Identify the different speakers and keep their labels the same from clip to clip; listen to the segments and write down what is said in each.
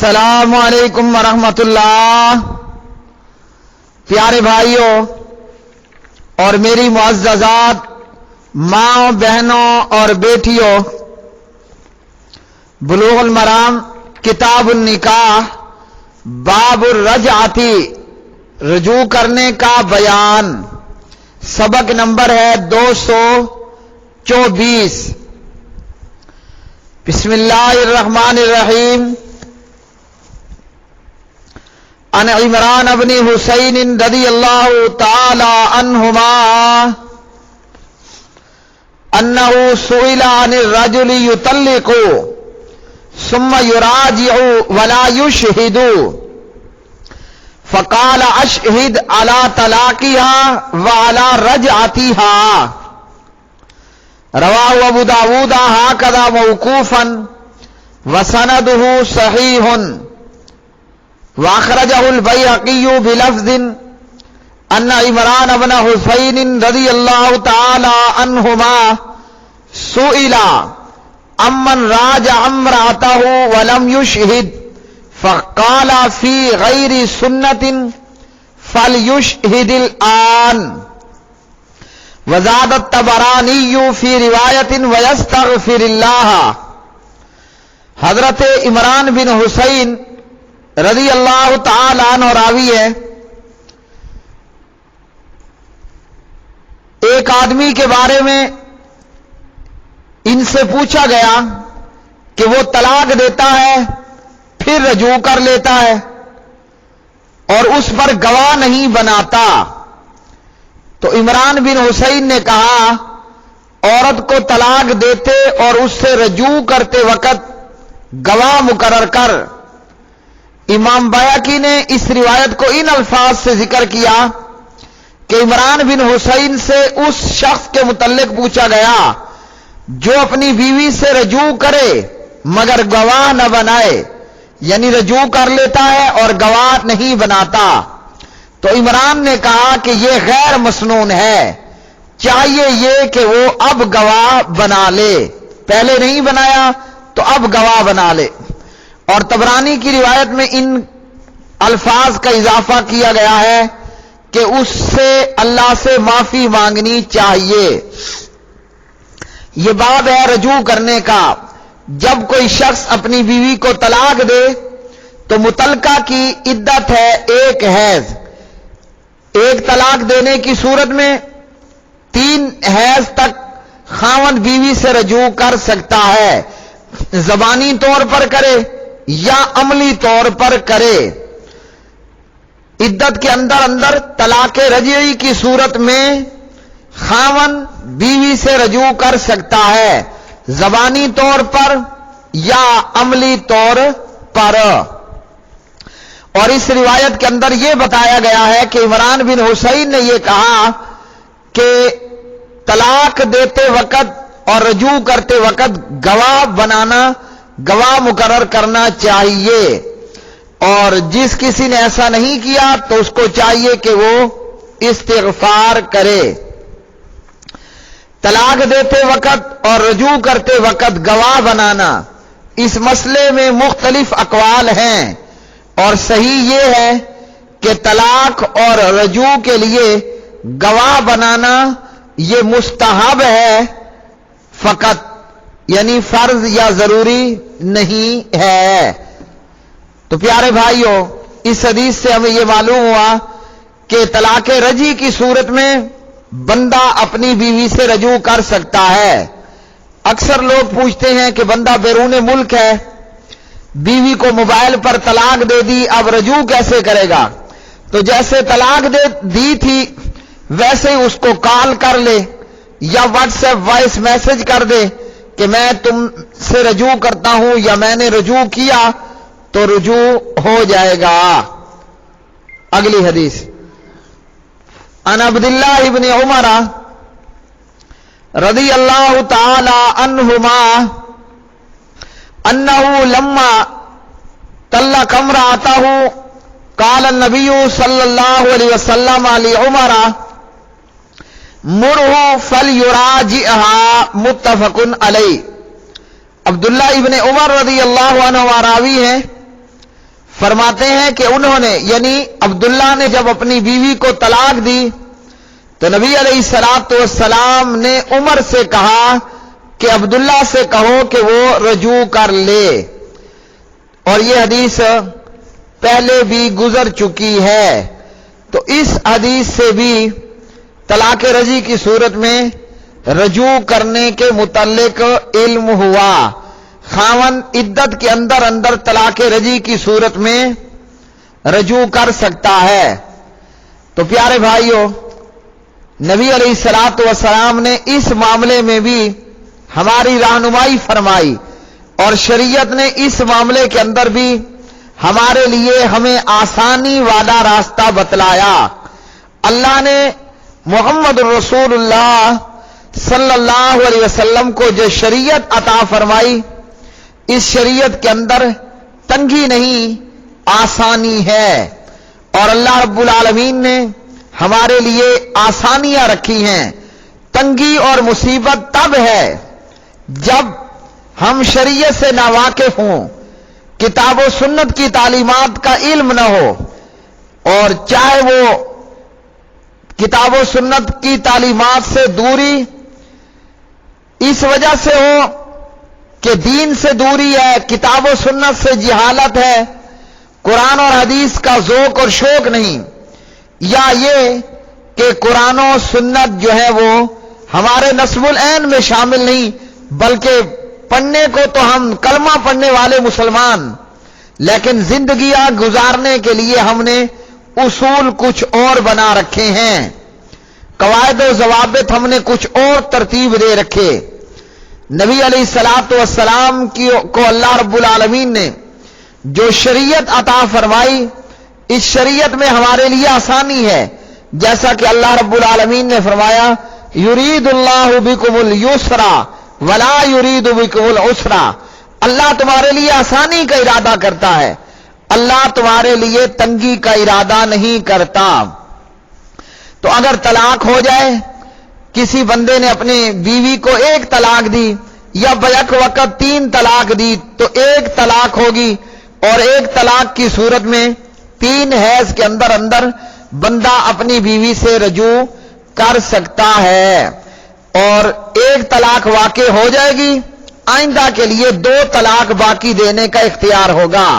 Speaker 1: السلام علیکم ورحمۃ اللہ۔ پیارے بھائیوں اور میری معززات ماں بہنوں اور بیٹیوں، بلوغ المرام کتاب النکاح باب الرجعتی، رجوع کرنے کا بیان، سبق نمبر ہے 224۔ بسم اللہ الرحمن الرحیم۔ عن عمران بن حسین رضی اللہ تعالی عنہما انہ سئل عن الرجل یطلق ثم یراجع ولا یشہد فقال اشہد علی طلاقها وعلی رجعتها، رواہ ابو داود ہکذا موقوفا وسندہ صحیح، واخرجہ البیہقی بلفظ ان عمران بن حسین رضی اللہ تعالی عنہما سئل امن راجع امرأته ولم يشهد فقال في غير سنة فليشهد الآن، وزاد الطبرانی فی روایت ویستغفر اللہ۔ حضرت عمران بن حسین رضی اللہ تعالی عنہ راوی ہے، ایک آدمی کے بارے میں ان سے پوچھا گیا کہ وہ طلاق دیتا ہے پھر رجوع کر لیتا ہے اور اس پر گواہ نہیں بناتا، تو عمران بن حسین نے کہا عورت کو طلاق دیتے اور اس سے رجوع کرتے وقت گواہ مقرر کر۔ امام بیہقی نے اس روایت کو ان الفاظ سے ذکر کیا کہ عمران بن حسین سے اس شخص کے متعلق پوچھا گیا جو اپنی بیوی سے رجوع کرے مگر گواہ نہ بنائے، یعنی رجوع کر لیتا ہے اور گواہ نہیں بناتا، تو عمران نے کہا کہ یہ غیر مسنون ہے، چاہیے یہ کہ وہ اب گواہ بنا لے، پہلے نہیں بنایا تو اب گواہ بنا لے۔ اور طبرانی کی روایت میں ان الفاظ کا اضافہ کیا گیا ہے کہ اس سے اللہ سے معافی مانگنی چاہیے۔ یہ باب ہے رجوع کرنے کا۔ جب کوئی شخص اپنی بیوی کو طلاق دے تو مطلقہ کی عدت ہے ایک حیض۔ ایک طلاق دینے کی صورت میں 3 حیض تک خاوند بیوی سے رجوع کر سکتا ہے، زبانی طور پر کرے یا عملی طور پر کرے۔ عدت کے اندر طلاق رجعی کی صورت میں خاوند بیوی سے رجوع کر سکتا ہے، زبانی طور پر یا عملی طور پر۔ اور اس روایت کے اندر یہ بتایا گیا ہے کہ عمران بن حسین نے یہ کہا کہ طلاق دیتے وقت اور رجوع کرتے وقت گواہ بنانا، گواہ مقرر کرنا چاہیے، اور جس کسی نے ایسا نہیں کیا تو اس کو چاہیے کہ وہ استغفار کرے۔ طلاق دیتے وقت اور رجوع کرتے وقت گواہ بنانا، اس مسئلے میں مختلف اقوال ہیں، اور صحیح یہ ہے کہ طلاق اور رجوع کے لیے گواہ بنانا یہ مستحب ہے فقط، یعنی فرض یا ضروری نہیں ہے۔ تو پیارے بھائیوں، اس حدیث سے ہمیں یہ معلوم ہوا کہ طلاق رجعی کی صورت میں بندہ اپنی بیوی سے رجوع کر سکتا ہے۔ اکثر لوگ پوچھتے ہیں کہ بندہ بیرون ملک ہے، بیوی کو موبائل پر طلاق دے دی، اب رجوع کیسے کرے گا؟ تو جیسے طلاق دی تھی ویسے ہی اس کو کال کر لے یا واٹس ایپ وائس میسج کر دے کہ میں تم سے رجوع کرتا ہوں یا میں نے رجوع کیا، تو رجوع ہو جائے گا۔ اگلی حدیث، عن عبداللہ ابن عمر رضی اللہ تعالی عنہما انہ لما طلق امرأته قال النبی صلی اللہ علیہ وسلم لعمر مرہ فلیراجعها، متفق علیہ۔ عبداللہ ابن عمر رضی اللہ عنہ راوی ہیں، فرماتے ہیں کہ انہوں نے یعنی عبداللہ نے جب اپنی بیوی کو طلاق دی تو نبی علیہ الصلوۃ والسلام نے عمر سے کہا کہ عبداللہ سے کہو کہ وہ رجوع کر لے، اور یہ حدیث پہلے بھی گزر چکی ہے۔ تو اس حدیث سے بھی طلاق رجعی کی صورت میں رجوع کرنے کے متعلق علم ہوا۔ خاوند عدت کے اندر اندر طلاق رجعی کی صورت میں رجوع کر سکتا ہے۔ تو پیارے بھائیوں، نبی علیہ الصلوۃ والسلام نے اس معاملے میں بھی ہماری رہنمائی فرمائی، اور شریعت نے اس معاملے کے اندر بھی ہمارے لیے ہمیں آسانی والا راستہ بتلایا۔ اللہ نے محمد رسول اللہ صلی اللہ علیہ وسلم کو جو شریعت عطا فرمائی، اس شریعت کے اندر تنگی نہیں، آسانی ہے، اور اللہ رب العالمین نے ہمارے لیے آسانیاں رکھی ہیں۔ تنگی اور مصیبت تب ہے جب ہم شریعت سے ناواقف ہوں، کتاب و سنت کی تعلیمات کا علم نہ ہو، اور چاہے وہ کتاب و سنت کی تعلیمات سے دوری اس وجہ سے ہو کہ دین سے دوری ہے، کتاب و سنت سے جہالت ہے، قرآن اور حدیث کا ذوق اور شوق نہیں، یا یہ کہ قرآن و سنت جو ہے وہ ہمارے نصب العین میں شامل نہیں، بلکہ پڑھنے کو تو ہم کلمہ پڑھنے والے مسلمان، لیکن زندگیاں گزارنے کے لیے ہم نے اصول کچھ اور بنا رکھے ہیں، قواعد و ضوابط ہم نے کچھ اور ترتیب دے رکھے۔ نبی علیہ الصلوۃ والسلام کو اللہ رب العالمین نے جو شریعت عطا فرمائی، اس شریعت میں ہمارے لیے آسانی ہے، جیسا کہ اللہ رب العالمین نے فرمایا یرید اللہ بکم الیسر ولا یرید بکم العسر، اللہ تمہارے لیے آسانی کا ارادہ کرتا ہے، اللہ تمہارے لیے تنگی کا ارادہ نہیں کرتا۔ تو اگر طلاق ہو جائے، کسی بندے نے اپنی بیوی کو ایک طلاق دی یا بیک وقت 3 طلاق دی، تو ایک طلاق ہوگی، اور ایک طلاق کی صورت میں 3 حیض کے اندر اندر بندہ اپنی بیوی سے رجوع کر سکتا ہے، اور ایک طلاق واقع ہو جائے گی، آئندہ کے لیے 2 طلاق باقی دینے کا اختیار ہوگا،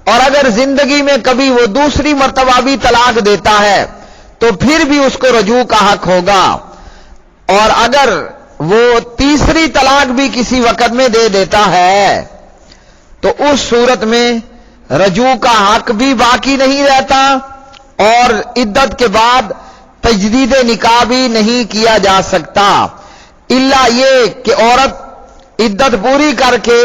Speaker 1: اور اگر زندگی میں کبھی وہ دوسری مرتبہ بھی طلاق دیتا ہے تو پھر بھی اس کو رجوع کا حق ہوگا، اور اگر وہ تیسری طلاق بھی کسی وقت میں دے دیتا ہے تو اس صورت میں رجوع کا حق بھی باقی نہیں رہتا، اور عدت کے بعد تجدید نکاح بھی نہیں کیا جا سکتا، الا یہ کہ عورت عدت پوری کر کے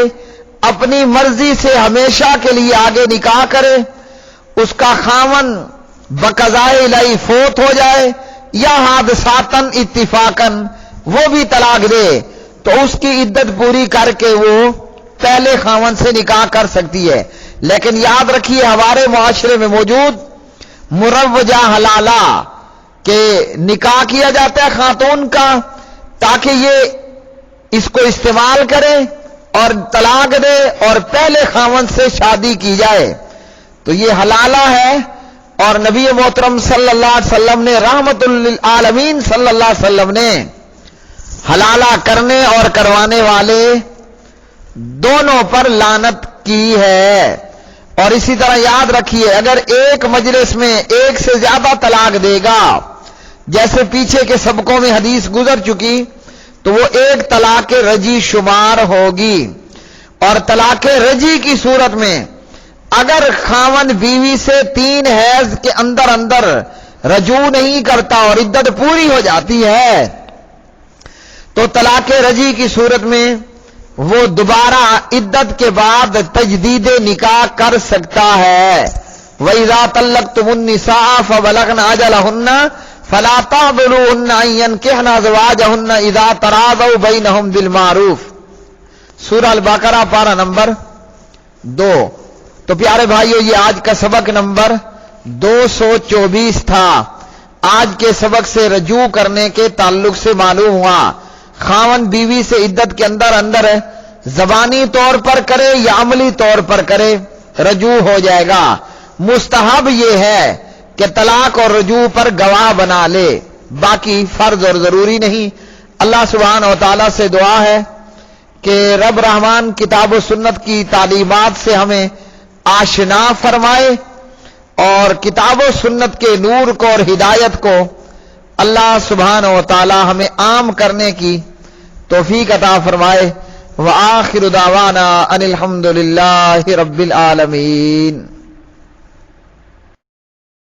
Speaker 1: اپنی مرضی سے ہمیشہ کے لیے آگے نکاح کرے، اس کا خاوند بقضائے الہی فوت ہو جائے یا حادثاتاً اتفاقاً وہ بھی طلاق دے، تو اس کی عدت پوری کر کے وہ پہلے خاوند سے نکاح کر سکتی ہے۔ لیکن یاد رکھیے، ہمارے معاشرے میں موجود مروجہ حلالہ کہ نکاح کیا جاتا ہے خاتون کا تاکہ یہ اس کو استعمال کرے اور طلاق دے اور پہلے خاوند سے شادی کی جائے، تو یہ حلالہ ہے، اور نبی محترم صلی اللہ علیہ وسلم نے رحمت للعالمین صلی اللہ علیہ وسلم نے حلالہ کرنے اور کروانے والے دونوں پر لعنت کی ہے۔ اور اسی طرح یاد رکھیے، اگر ایک مجلس میں ایک سے زیادہ طلاق دے گا، جیسے پیچھے کے سبقوں میں حدیث گزر چکی، تو وہ ایک طلاق رجعی شمار ہوگی، اور طلاق رجعی کی صورت میں اگر خاوند بیوی سے 3 حیض کے اندر اندر رجوع نہیں کرتا اور عدت پوری ہو جاتی ہے، تو طلاق رجعی کی صورت میں وہ دوبارہ عدت کے بعد تجدید نکاح کر سکتا ہے۔ وَإِذَا طَلَّقْتُمُ النِّسَاءَ فَبَلَغْنَ أَجَلَهُنَّ فَلَا تَعْضُلُوهُنَّ أَن يَنكِحْنَ أَزْوَاجَهُنَّ إِذَا تَرَاضَوْا بَيْنَهُم بِالْمَعْرُوفِ، سورہ البقرہ پارہ نمبر 2۔ تو پیارے بھائیو، یہ آج کا سبق نمبر 224 تھا۔ آج کے سبق سے رجوع کرنے کے تعلق سے معلوم ہوا، خاوند بیوی سے عدت کے اندر اندر زبانی طور پر کرے یا عملی طور پر کرے، رجوع ہو جائے گا۔ مستحب یہ ہے کہ طلاق اور رجوع پر گواہ بنا لے، باقی فرض اور ضروری نہیں۔ اللہ سبحانہ و تعالیٰ سے دعا ہے کہ رب رحمان کتاب و سنت کی تعلیمات سے ہمیں آشنا فرمائے اور کتاب و سنت کے نور کو اور ہدایت کو اللہ سبحانہ و تعالیٰ ہمیں عام کرنے کی توفیق عطا فرمائے۔ وآخر دعوانا ان الحمد للہ رب العالمین۔